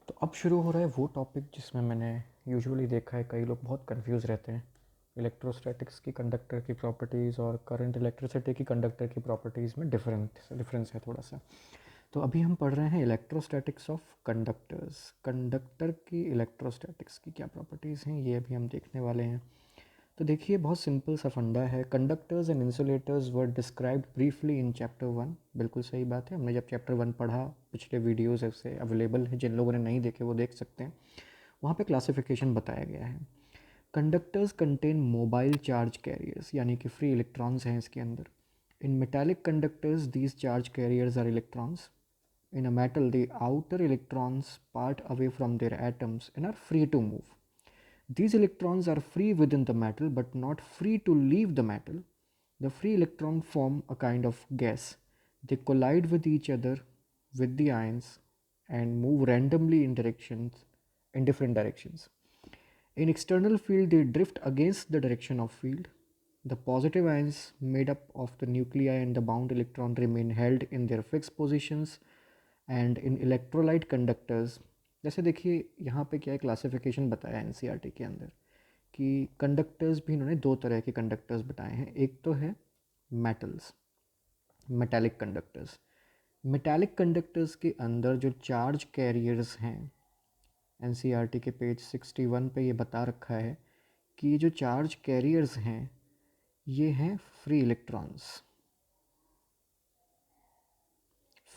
तो अब शुरू हो रहा है वो टॉपिक जिसमें मैंने यूजुअली देखा है कई लोग बहुत कंफ्यूज रहते हैं। इलेक्ट्रोस्टैटिक्स की कंडक्टर की प्रॉपर्टीज़ और करंट इलेक्ट्रिसिटी की कंडक्टर की प्रॉपर्टीज़ में डिफरेंस है थोड़ा सा। तो अभी हम पढ़ रहे हैं इलेक्ट्रोस्टैटिक्स ऑफ कंडक्टर्स। कंडक्टर की इलेक्ट्रोस्टैटिक्स की क्या प्रॉपर्टीज़ हैं ये अभी हम देखने वाले हैं। तो देखिए बहुत सिंपल सा फंडा है। Conductors and insulators were described briefly in chapter 1। बिल्कुल सही बात है, हमने जब चैप्टर 1 पढ़ा, पिछले वीडियोस ऐसे अवेलेबल हैं, जिन लोगों ने नहीं देखे वो देख सकते हैं। वहाँ पे क्लासिफिकेशन बताया गया है। Conductors contain mobile charge carriers, यानी कि फ्री इलेक्ट्रॉन्स हैं इसके अंदर। In metallic conductors these charge carriers are electrons. In a metal, the outer electrons part away from their atoms and are free to move. These electrons are free within the metal but not free to leave the metal. The free electrons form a kind of gas. They collide with each other with the ions and move randomly in different directions. In external field, they drift against the direction of field. The positive ions made up of the nuclei and the bound electron remain held in their fixed positions. And in electrolyte conductors, जैसे देखिए यहाँ पे क्या है, classification बताया है NCERT के अंदर कि कंडक्टर्स भी इन्होंने दो तरह के कंडक्टर्स बताए हैं। एक तो है metals, metallic conductors. Metallic conductors के अंदर जो चार्ज कैरियर्स हैं, एनसीईआरटी के पेज 61 पे ये बता रखा है कि ये जो चार्ज कैरियर्स हैं ये हैं फ्री इलेक्ट्रॉन्स।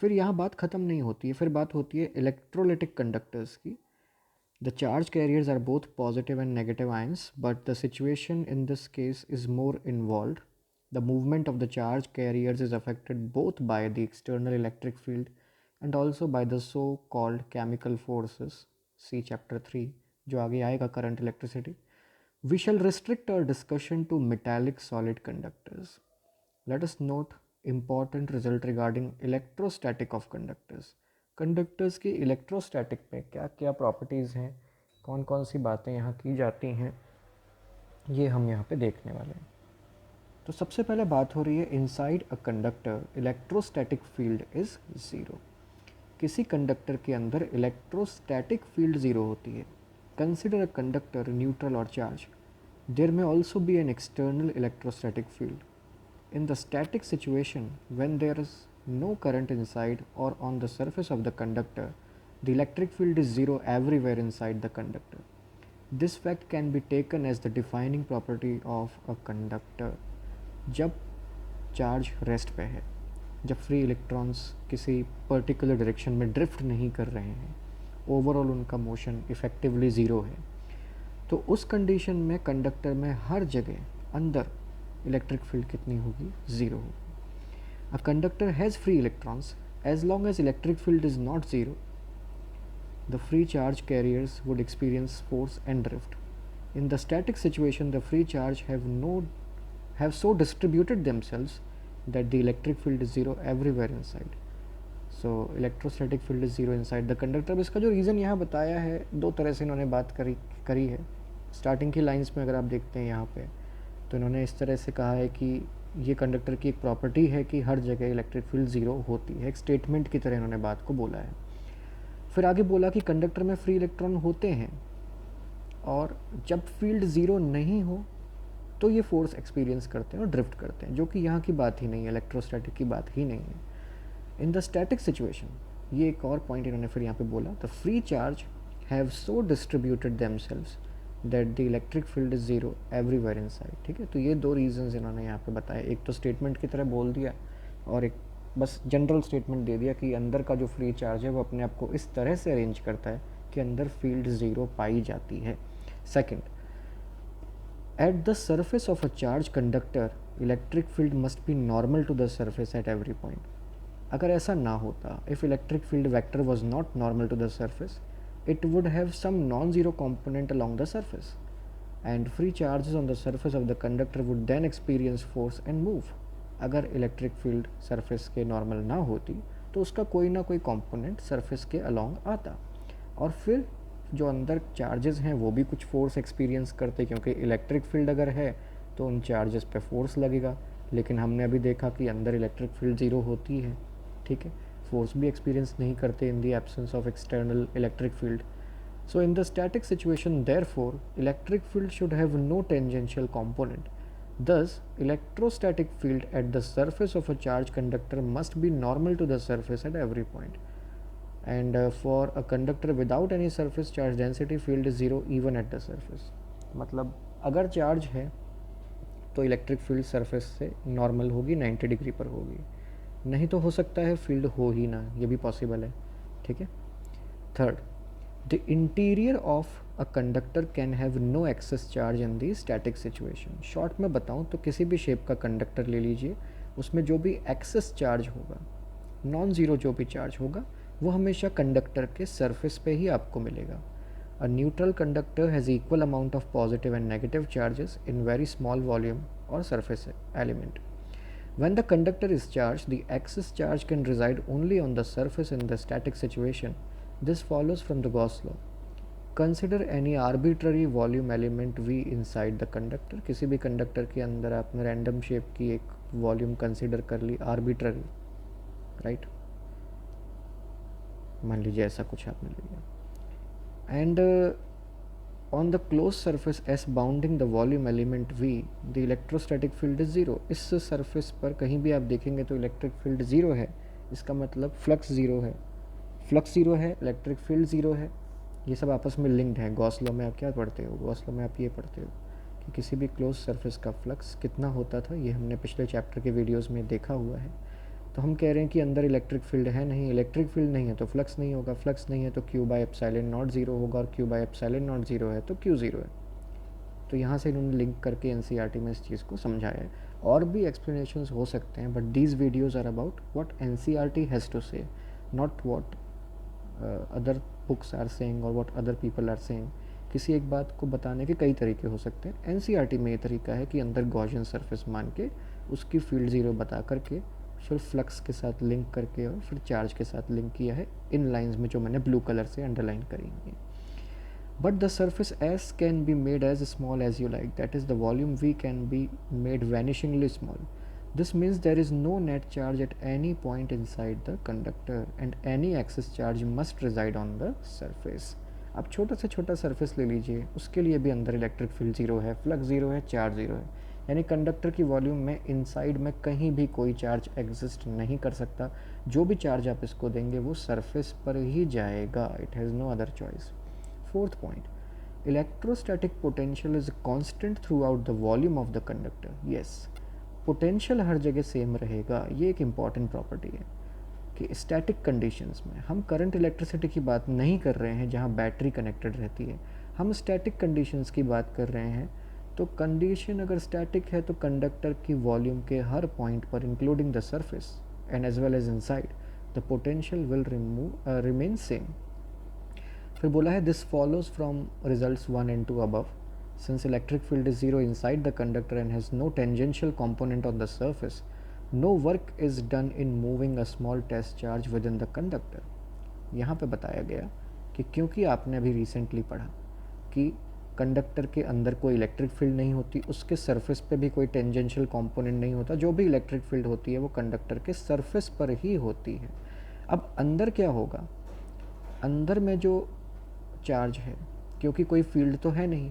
फिर यहाँ बात ख़त्म नहीं होती है, फिर बात होती है इलेक्ट्रोलिटिक कंडक्टर्स की। The charge carriers are both positive and negative ions, but the situation in this case is more involve. The movement of the charge carriers is affected both by the external electric field and also by the so-called chemical forces. See chapter 3, जो आगे आएगा, current electricity. We shall restrict our discussion to metallic solid conductors. Let us note important result regarding electrostatic of conductors. Conductors की electrostatic में क्या क्या properties हैं, कौन कौन सी बातें यहाँ की जाती हैं, ये हम यहाँ पे देखने वाले हैं। तो सबसे पहले बात हो रही है inside a conductor electrostatic field is zero. किसी कंडक्टर के अंदर इलेक्ट्रोस्टैटिक फील्ड ज़ीरो होती है। कंसिडर अ कंडक्टर न्यूट्रल और चार्ज, देयर में also be an external electrostatic field. In the static situation, when there is no current inside or on the surface of the conductor, the electric field is zero everywhere inside the conductor. This fact can be taken as the defining property of a conductor. जब charge rest पे है, जब free electrons किसी particular direction में drift नहीं कर रहे हैं, ओवरऑल उनका मोशन इफ़ेक्टिवली ज़ीरो है, तो उस कंडीशन में कंडक्टर में हर जगह अंदर इलेक्ट्रिक फील्ड कितनी होगी, ज़ीरो होगी। A conductor has free electrons as long as electric field is not zero, the free charge carriers would experience force and drift. In the static situation the free charge have so distributed themselves that the electric field is zero everywhere inside. So electrostatic field is zero inside the conductor. अब इसका जो reason यहाँ बताया है, दो तरह से इन्होंने बात करी है। स्टार्टिंग की लाइंस में अगर आप देखते हैं यहाँ पे, तो इन्होंने इस तरह से कहा है कि ये कंडक्टर की एक प्रॉपर्टी है कि हर जगह इलेक्ट्रिक फील्ड ज़ीरो होती है। एक स्टेटमेंट की तरह इन्होंने बात को बोला है। फिर आगे बोला कि कंडक्टर में फ्री इलेक्ट्रॉन होते हैं और जब फील्ड ज़ीरो नहीं हो तो ये फोर्स एक्सपीरियंस करते हैं और ड्रिफ्ट करते हैं, जो कि यहाँ की बात ही नहीं है, इलेक्ट्रोस्टैटिक की बात ही नहीं है। इन द स्टैटिक सिचुएशन, ये एक और पॉइंट इन्होंने फिर यहाँ पे बोला, the free charge have so distributed themselves that the electric field is zero everywhere inside. ठीक है, तो ये दो रीजंस इन्होंने यहाँ पे बताए। एक तो स्टेटमेंट की तरह बोल दिया और एक बस जनरल स्टेटमेंट दे दिया कि अंदर का जो फ्री चार्ज है वो अपने आप को इस तरह से अरेंज करता है कि अंदर फील्ड ज़ीरो पाई जाती है। Second, at the surface of a charged conductor, electric field must be normal to the surface at every point. अगर ऐसा ना होता, if electric field vector was not normal to the surface, it would have some non-zero component along the surface, and free charges on the surface of the conductor would then experience force and move. अगर electric field surface के normal ना होती तो उसका कोई ना कोई component surface के अलोंग आता और फिर जो अंदर चार्जेस हैं वो भी कुछ फोर्स एक्सपीरियंस करते, क्योंकि इलेक्ट्रिक फील्ड अगर है तो उन चार्जेस पे फोर्स लगेगा। लेकिन हमने अभी देखा कि अंदर इलेक्ट्रिक फील्ड ज़ीरो होती है। ठीक है, फोर्स भी एक्सपीरियंस नहीं करते in the absence of external electric field. So in the static situation, therefore, electric field should have no tangential component. Thus, electrostatic field at the surface of a charged conductor must be normal to the surface at every point. And for a conductor without any surface charge density, field is zero even at the surface. मतलब अगर charge है तो electric field surface से normal होगी, 90 degree पर होगी. नहीं तो हो सकता है फील्ड हो ही ना, ये भी पॉसिबल है. ठीक है. Third, the interior of a conductor can have no excess charge in the static situation. Short में बताऊँ तो किसी भी शेप का कंडक्टर ले लीजिए, उसमें जो भी एक्सेस चार्ज होगा, नॉन ज़ीरो जो भी चार्ज होगा, वो हमेशा कंडक्टर के सरफेस पे ही आपको मिलेगा. A neutral conductor has equal amount of positive and negative charges in very small volume or surface element. When the conductor is charged, the excess charge can reside only on the surface in the static situation. This follows from the Gauss law. Consider any arbitrary volume element V inside the conductor. किसी भी conductor के अंदर आपने random shape की एक volume consider कर ली, arbitrary, right. मान लीजिए ऐसा कुछ आपने लिया. And on the closed surface S bounding the volume element V, the electrostatic field is zero. इस सरफेस पर कहीं भी आप देखेंगे तो इलेक्ट्रिक फील्ड ज़ीरो है. इसका मतलब फ्लक्स ज़ीरो है. फ्लक्स ज़ीरो है, इलेक्ट्रिक फील्ड ज़ीरो है. ये सब आपस में लिंक्ड है. गॉस लॉ में आप क्या पढ़ते हो? गॉस लॉ में आप ये पढ़ते हो कि किसी भी क्लोज सरफेस का फ्लक्स कितना होता था. ये हमने पिछले चैप्टर के वीडियोज़ में देखा हुआ है. तो हम कह रहे हैं कि अंदर इलेक्ट्रिक फील्ड है नहीं, इलेक्ट्रिक फील्ड नहीं है तो फ्लक्स नहीं होगा, फ्लक्स नहीं है तो Q by epsilon not zero होगा, और Q by epsilon not zero है तो क्यू ज़ीरो है. तो यहाँ से इन्होंने लिंक करके एनसीईआरटी में इस चीज़ को समझाया है. और भी एक्सप्लेनेशंस हो सकते हैं, but these videos are about what NCERT has to say, not what other books are saying और what other people are saying. किसी एक बात को बताने के कई तरीके हो सकते हैं. एनसीईआरटी में ये तरीका है कि अंदर गॉसियन सरफेस मान के उसकी फील्ड ज़ीरो बता करके फिर फ्लक्स के साथ लिंक करके और फिर चार्ज के साथ लिंक किया है इन लाइंस में जो मैंने ब्लू कलर से अंडरलाइन करी हैं. But the surface S can be made as small as you like, that is the volume V can be made vanishingly small. This means there is no net charge at any point inside the conductor and any excess charge must reside on the surface. अब छोटा से छोटा surface ले लीजिए, उसके लिए भी अंदर इलेक्ट्रिक फील्ड ज़ीरो है, फ्लक्स ज़ीरो है, चार्ज ज़ीरो है. यानी कंडक्टर की वॉल्यूम में इनसाइड में कहीं भी कोई चार्ज एग्जिस्ट नहीं कर सकता. जो भी चार्ज आप इसको देंगे वो सरफेस पर ही जाएगा. It has no other choice. Fourth point, electrostatic potential is constant throughout the volume of the conductor. Yes, potential हर जगह सेम रहेगा. ये एक इम्पॉर्टेंट प्रॉपर्टी है कि स्टैटिक कंडीशंस में हम करंट इलेक्ट्रिसिटी की बात नहीं कर रहे हैं जहाँ बैटरी कनेक्टेड रहती है. हम स्टैटिक कंडीशंस की बात कर रहे हैं. तो कंडीशन अगर स्टैटिक है तो कंडक्टर की वॉल्यूम के हर पॉइंट पर including the surface and as well as inside the potential will remain same. फिर बोला है this follows from results 1 and 2 above. Since electric field is zero inside the conductor and has no tangential component on the surface, no work is done in moving a small test charge within the conductor. यहाँ पे बताया गया कि क्योंकि आपने अभी recently पढ़ा कि कंडक्टर के अंदर कोई इलेक्ट्रिक फील्ड नहीं होती, उसके सरफेस पे भी कोई टेंजेंशियल कंपोनेंट नहीं होता. जो भी इलेक्ट्रिक फील्ड होती है वो कंडक्टर के सरफेस पर ही होती है. अब अंदर क्या होगा? अंदर में जो चार्ज है, क्योंकि कोई फील्ड तो है नहीं,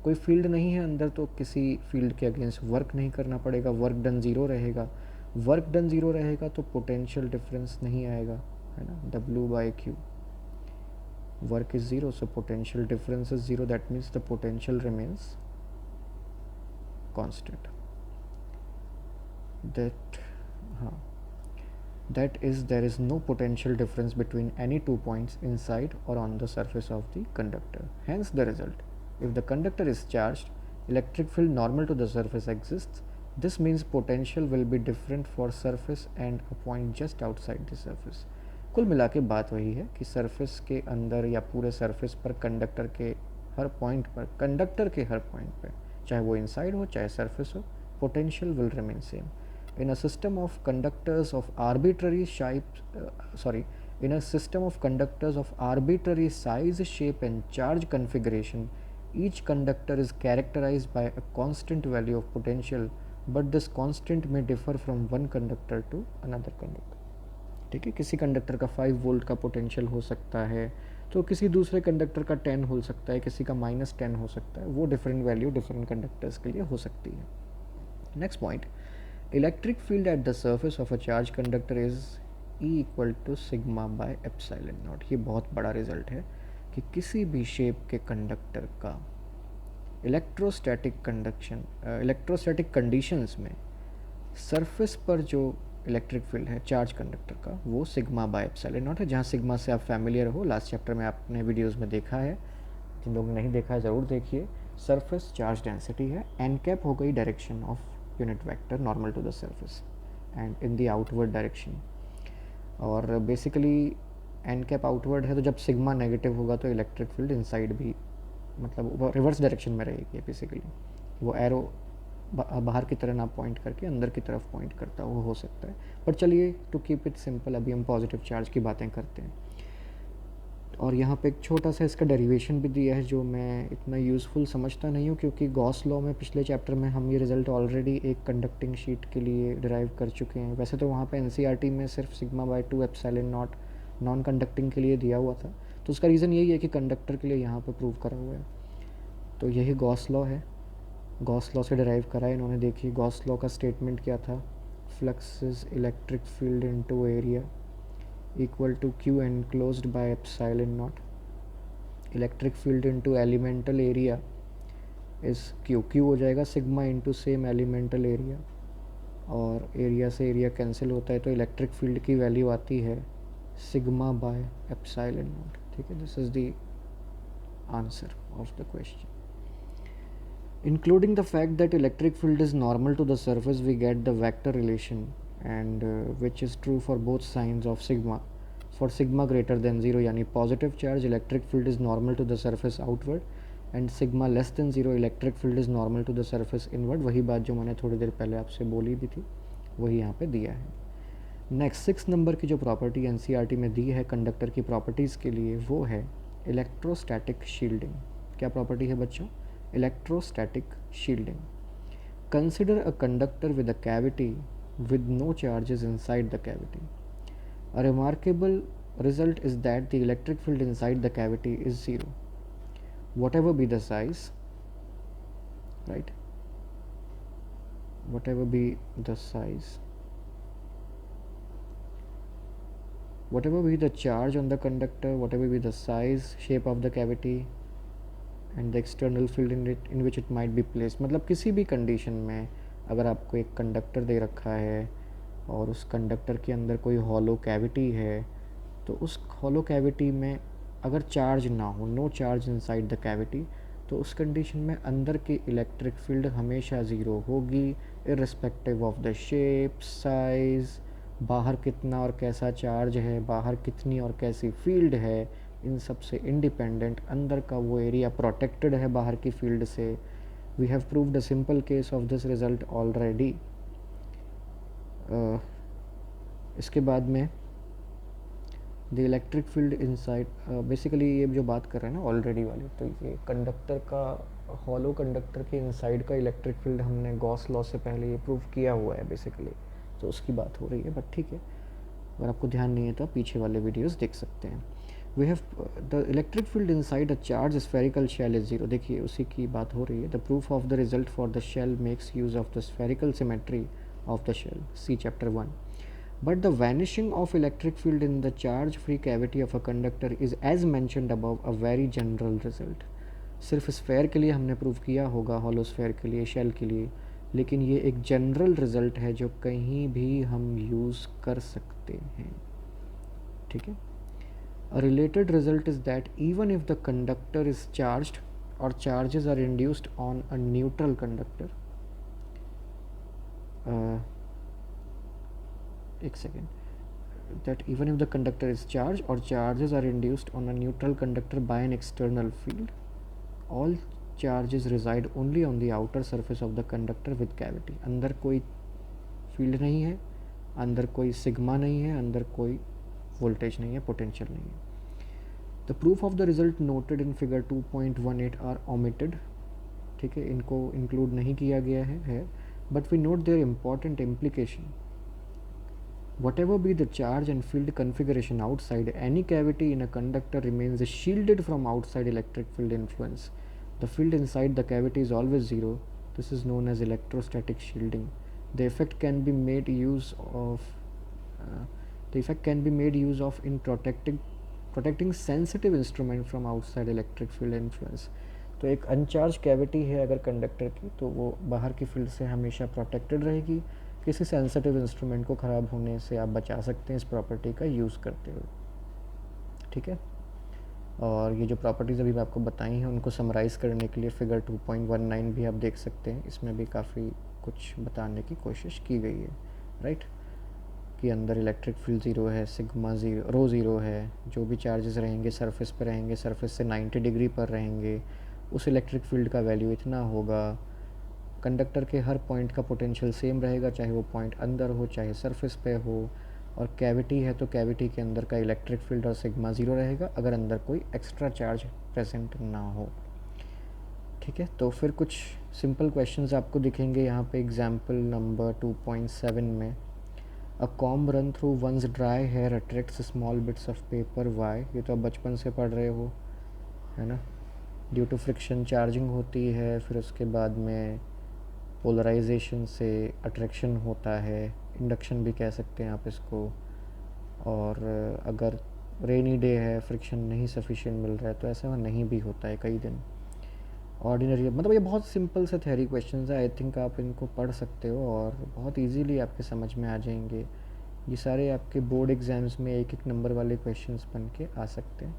कोई फील्ड नहीं है अंदर, तो किसी फील्ड के अगेंस्ट वर्क नहीं करना पड़ेगा. वर्क डन ज़ीरो रहेगा. वर्क डन ज़ीरो रहेगा तो पोटेंशियल डिफरेंस नहीं आएगा, है ना. W/Q. work is zero, so potential difference is zero. That means the potential remains constant. That is, there is no potential difference between any 2 points inside or on the surface of the conductor. Hence the result, if the conductor is charged, electric field normal to the surface exists. This means potential will be different for surface and a point just outside the surface. कुल मिला के बात वही है कि surface के अंदर या पूरे सरफेस पर कंडक्टर के हर पॉइंट पर, कंडक्टर के हर पॉइंट पर, चाहे वो इनसाइड हो चाहे सरफेस हो, potential will remain same. In a system of conductors of arbitrary size, shape and charge configuration, each conductor is characterized by a constant value of potential, but this constant may differ from one conductor to another conductor. ठीक है, किसी conductor का 5 volt का potential हो सकता है, तो किसी दूसरे कंडक्टर का 10 हो सकता है, किसी का -10 हो सकता है, वो डिफरेंट वैल्यू डिफरेंट कंडक्टर्स के लिए हो सकती है. Next point, electric field at the surface of a charge conductor is E equal to sigma by epsilon nought. ये बहुत बड़ा रिजल्ट है कि किसी भी शेप के कंडक्टर का इलेक्ट्रोस्टैटिक कंडीशंस में सरफेस पर जो इलेक्ट्रिक फील्ड है चार्ज कंडक्टर का, वो सिग्मा बाय एप्सिलॉन नॉट है. जहाँ सिग्मा से आप फैमिलियर हो, लास्ट चैप्टर में आपने वीडियोस में देखा है, जिन लोगों ने नहीं देखा है ज़रूर देखिए. सरफेस चार्ज डेंसिटी है, एन कैप हो गई direction of unit vector normal to the surface and in the outward direction. और बेसिकली एन कैप आउटवर्ड है, तो जब सिग्मा नेगेटिव होगा तो इलेक्ट्रिक फील्ड इनसाइड भी, मतलब वो रिवर्स डायरेक्शन में रहेगी. बेसिकली वो एरो बाहर की तरह ना पॉइंट करके अंदर की तरफ पॉइंट करता वो हो सकता है. पर चलिए, टू कीप इट सिंपल, अभी हम पॉजिटिव चार्ज की बातें करते हैं. और यहाँ पे एक छोटा सा इसका डेरिवेशन भी दिया है जो मैं इतना यूज़फुल समझता नहीं हूँ, क्योंकि गॉस लॉ में पिछले चैप्टर में हम ये रिज़ल्ट ऑलरेडी एक कंडक्टिंग शीट के लिए डिराइव कर चुके हैं. वैसे तो वहाँ पे एनसीईआरटी में सिर्फ sigma bye 2 epsilon not non conducting के लिए दिया हुआ था, तो उसका रीज़न यही है कि कंडक्टर के लिए यहाँ पर प्रूव करा हुआ है. तो यही गॉस लॉ है, गॉस लॉ से डिराइव करा है इन्होंने. देखिए गॉस लॉ का स्टेटमेंट क्या था, flux is electric field into area equal to q enclosed by epsilon nought. Electric field into elemental area is q हो जाएगा sigma into same elemental area, और एरिया से एरिया कैंसिल होता है, तो इलेक्ट्रिक फील्ड की वैल्यू आती है सिग्मा बाय एप्सिलॉन नॉट. ठीक है, this is the answer of the question. Including the fact that electric field is normal to the surface, we get the vector relation, and which is true for both signs of sigma. For sigma greater than 0 यानी positive charge, electric field is normal to the surface outward, and sigma less than 0 electric field is normal to the surface inward. वही बात जो मैंने थोड़ी देर पहले आपसे बोली भी थी, वही यहाँ पे दिया है. नेक्स्ट 6 नंबर की जो प्रॉपर्टी एनसीईआरटी में दी है कंडक्टर की प्रॉपर्टीज़ के लिए, वो है इलेक्ट्रोस्टैटिक शील्डिंग. क्या प्रॉपर्टी है बच्चों? Electrostatic shielding. Consider a conductor with a cavity with no charges inside the cavity. A remarkable result is that the electric field inside the cavity is zero, whatever be the size, right? Whatever be the size, whatever be the charge on the conductor, whatever be the size, shape of the cavity, and the external field in which it might be placed. मतलब किसी भी condition में अगर आपको एक conductor दे रखा है और उस कंडक्टर के अंदर कोई हॉलो कैविटी है, तो उस हॉलो कैविटी में अगर चार्ज ना हो, no charge inside the cavity, तो उस कंडीशन में अंदर की इलेक्ट्रिक फील्ड हमेशा ज़ीरो होगी, irrespective of the shape, size, बाहर कितना और कैसा चार्ज है, बाहर कितनी और कैसी फील्ड है, इन सब से इंडिपेंडेंट अंदर का वो एरिया प्रोटेक्टेड है बाहर की फील्ड से. We have proved a simple case of this result already. इसके बाद में the electric field inside, basically ये जो बात कर रहे हैं ना ऑलरेडी वाली, तो ये कंडक्टर का, हॉलो कंडक्टर के इनसाइड का इलेक्ट्रिक फील्ड हमने गॉस लॉ से पहले ये प्रूव किया हुआ है बेसिकली, तो उसकी बात हो रही है. बट ठीक है, अगर आपको ध्यान नहीं है तो आप पीछे वाले वीडियोस देख सकते हैं. We have the electric field inside a charged spherical shell is zero. देखिए उसी की बात हो रही है. The proof of the result for the shell makes use of the spherical symmetry of the shell. See chapter 1. But the vanishing of electric field in the charge-free cavity of a conductor is, as mentioned above, a very general result. सिर्फ sphere के लिए हमने prove किया होगा, hollow sphere के लिए, shell के लिए, लेकिन ये एक जनरल रिजल्ट है जो कहीं भी हम यूज़ कर सकते हैं. ठीक है. A related result is that even if the conductor is charged or charges are induced on a neutral conductor, that even if the conductor is charged or charges are induced on a neutral conductor by an external field, all charges reside only on the outer surface of the conductor with cavity. अंदर कोई field नहीं है, अंदर कोई sigma नहीं है, अंदर कोई वोल्टेज नहीं है, पोटेंशियल नहीं है. The proof of the result noted in figure 2.18 are omitted. ठीक है, इनको इंक्लूड नहीं किया गया है, but we note their important implication. Whatever be the charge and field configuration outside, any cavity in a conductor remains shielded from outside electric field influence. The field inside the cavity is always zero. This is known as electrostatic shielding. The effect can be made use of uh, in protecting sensitive instrument from outside electric field influence. तो एक अनचार्ज cavity है अगर conductor की, तो वो बाहर की field से हमेशा प्रोटेक्टेड रहेगी. किसी सेंसिटिव इंस्ट्रूमेंट को ख़राब होने से आप बचा सकते हैं इस प्रॉपर्टी का यूज़ करते हुए. ठीक है. और ये जो प्रॉपर्टीज़ अभी मैं आपको बताई हैं उनको समराइज़ करने के लिए फिगर 2.19 भी आप देख सकते हैं. इसमें भी काफ़ी कुछ बताने की कोशिश की गई है. राइट. कि अंदर इलेक्ट्रिक फील्ड ज़ीरो है, सिग्मा ज़ीरो, रो ज़ीरो है. जो भी चार्जेस रहेंगे सरफेस पर रहेंगे, सरफेस से 90 डिग्री पर रहेंगे, उस इलेक्ट्रिक फील्ड का वैल्यू इतना होगा. कंडक्टर के हर पॉइंट का पोटेंशियल सेम रहेगा, चाहे वो पॉइंट अंदर हो चाहे सरफेस पे हो. और कैविटी है तो कैविटी के अंदर का इलेक्ट्रिक फील्ड और सिग्मा ज़ीरो रहेगा अगर अंदर कोई एक्स्ट्रा चार्ज प्रेजेंट ना हो. ठीक है. तो फिर कुछ सिंपल क्वेश्चंस आपको दिखेंगे यहाँ पे. एग्जाम्पल नंबर 2.7 में a comb run through one's dry hair attracts small bits of paper why. ये तो आप बचपन से पढ़ रहे हो, है ना. ड्यू टू फ्रिक्शन चार्जिंग होती है, फिर उसके बाद में पोलराइजेशन से अट्रैक्शन होता है, इंडक्शन भी कह सकते हैं आप इसको. और अगर रेनी डे है, फ्रिक्शन नहीं सफिशिएंट मिल रहा है, तो ऐसा नहीं भी होता है कई दिन. ऑर्डिनरी मतलब ये बहुत सिंपल से थ्योरी क्वेश्चंस है. आई थिंक आप इनको पढ़ सकते हो और बहुत इजीली आपके समझ में आ जाएंगे. ये सारे आपके बोर्ड एग्ज़ाम्स में एक एक नंबर वाले क्वेश्चंस बन के आ सकते हैं.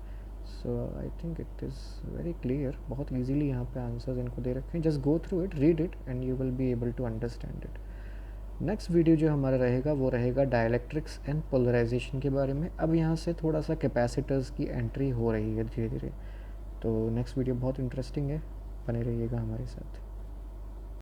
So I think it is very clear. बहुत इजीली यहाँ पे आंसर्स इनको दे रखे हैं. Just go through it, read it and you will be able to understand it. Next video जो हमारा रहेगा वो रहेगा डाइलेक्ट्रिक्स एंड पोलराइजेशन के बारे में. अब यहाँ से थोड़ा सा कैपेसिटर्स की एंट्री हो रही है धीरे धीरे. तो नेक्स्ट वीडियो बहुत इंटरेस्टिंग है, बने रहिएगा हमारे साथ.